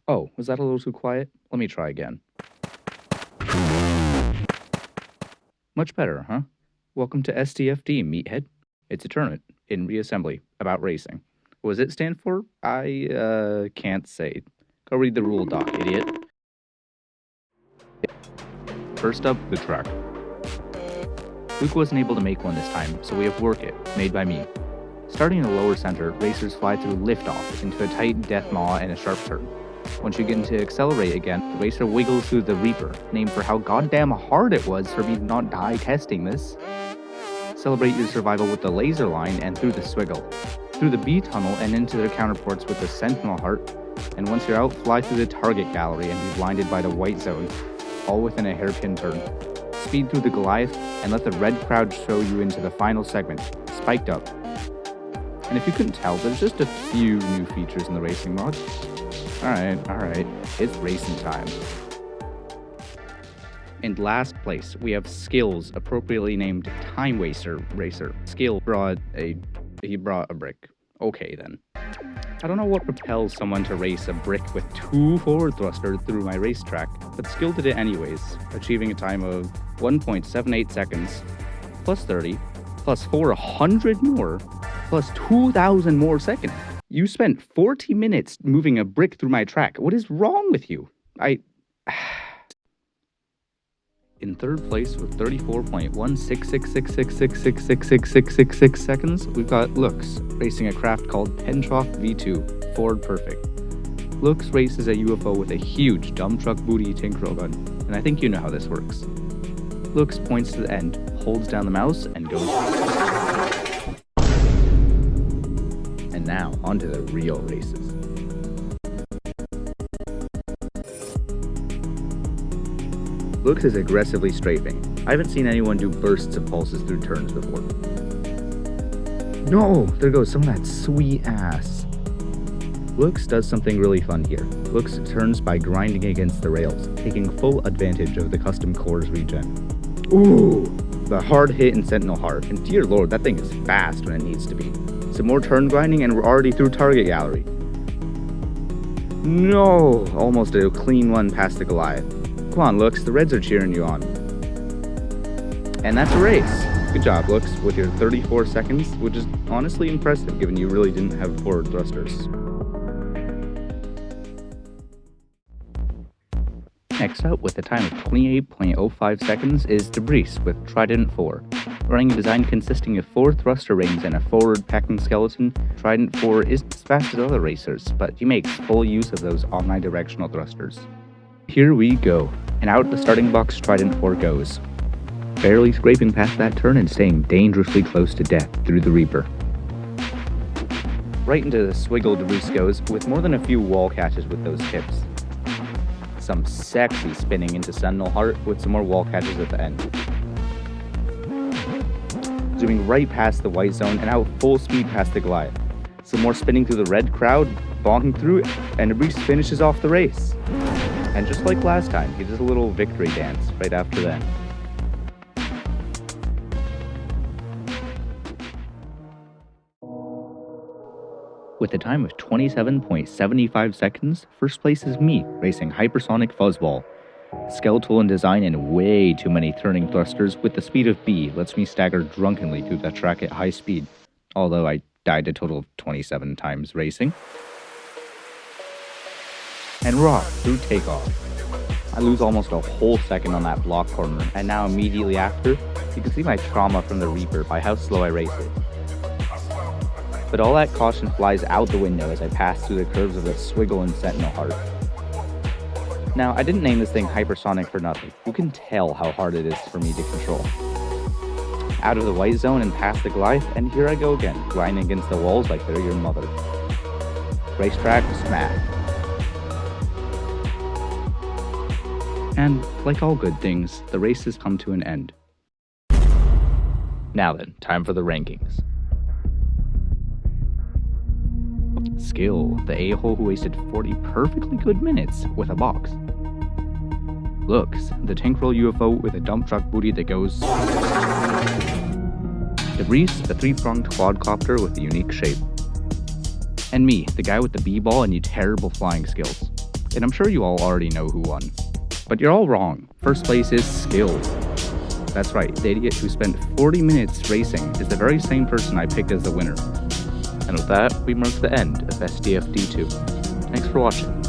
Oh, was that a little too quiet? Let me try again. Much better, huh? Welcome to Stfd, meathead. It's a tournament in reassembly about racing. What does it stand for? I can't say. Go read the rule doc, idiot. First up, the track. Luke wasn't able to make one this time, so we have Work It, made by me. Starting in the lower center, racers fly through liftoff into a tight death maw and a sharp turn. Once you get into accelerate again, the racer wiggles through the Reaper, named for how goddamn hard it was for me to not die testing this. Celebrate your survival with the laser line and through the Swiggle. Through the B tunnel and into their counterports with the Sentinel Heart. And once you're out, fly through the target gallery and be blinded by the white zone, all within a hairpin turn. Speed through the Goliath and let the red crowd show you into the final segment, spiked up. And if you couldn't tell, there's just a few new features in the racing mod. Alright, it's racing time. In last place, we have Skills, appropriately named Time Waster Racer. Skill brought a brick. Okay then. I don't know what propels someone to race a brick with 2 forward thrusters through my racetrack, but Skill did it anyways, achieving a time of 1.78 seconds, plus 30, plus 400 more, plus 2,000 more seconds. You spent 40 minutes moving a brick through my track. What is wrong with you? In third place with 34.16666666666 seconds, we've got Looks, racing a craft called Pentroff V2, Ford Perfect. Looks races a UFO with a huge dump truck booty Tinkerbell gun, and I think you know how this works. Looks points to the end, holds down the mouse, and goes. And now, onto the real races. Looks is aggressively strafing. I haven't seen anyone do bursts of pulses through turns before. No! There goes some of that sweet ass. Looks does something really fun here. Looks turns by grinding against the rails, taking full advantage of the custom cores regen. Ooh! The hard hit in Sentinel Heart, and dear lord, that thing is fast when it needs to be. Some more turn grinding and we're already through target gallery. No! Almost a clean one past the Goliath. Come on, Looks, the Reds are cheering you on. And that's a race. Good job, Looks, with your 34 seconds, which is honestly impressive given you really didn't have forward thrusters. Next up, with a time of 28.05 seconds, is Debris with Trident 4. Running a design consisting of 4 thruster rings and a forward packing skeleton, Trident 4 isn't as fast as other racers, but he makes full use of those omnidirectional thrusters. Here we go, and out the starting box Trident 4 goes. Barely scraping past that turn and staying dangerously close to death through the Reaper. Right into the Swiggle Debris goes, with more than a few wall catches with those tips. Some sexy spinning into Sentinel Heart with some more wall catches at the end. Zooming right past the white zone and out full speed past the Goliath. Some more spinning through the red crowd, bonking through it, and Debris finishes off the race. And just like last time, he does a little victory dance right after that. With a time of 27.75 seconds, first place is me, racing Hypersonic Fuzzball. Skeletal in design and way too many turning thrusters with the speed of B lets me stagger drunkenly through the track at high speed, although I died a total of 27 times racing. And rock through takeoff. I lose almost a whole second on that block corner, and now immediately after, you can see my trauma from the Reaper by how slow I race it. But all that caution flies out the window as I pass through the curves of the Swiggle and Sentinel Heart. Now, I didn't name this thing Hypersonic for nothing. You can tell how hard it is for me to control. Out of the white zone and past the Goliath, and here I go again, grinding against the walls like they're your mother. Racetrack smash. And, like all good things, the race has come to an end. Now then, time for the rankings. Skill, the a-hole who wasted 40 perfectly good minutes with a box. Looks, the tank-roll UFO with a dump truck booty that goes. Debris, the three-pronged quadcopter with a unique shape. And me, the guy with the b-ball and you terrible flying skills. And I'm sure you all already know who won. But you're all wrong. First place is skill. That's right, the idiot who spent 40 minutes racing is the very same person I picked as the winner. And with that, we mark the end of Stfd 2. Thanks for watching.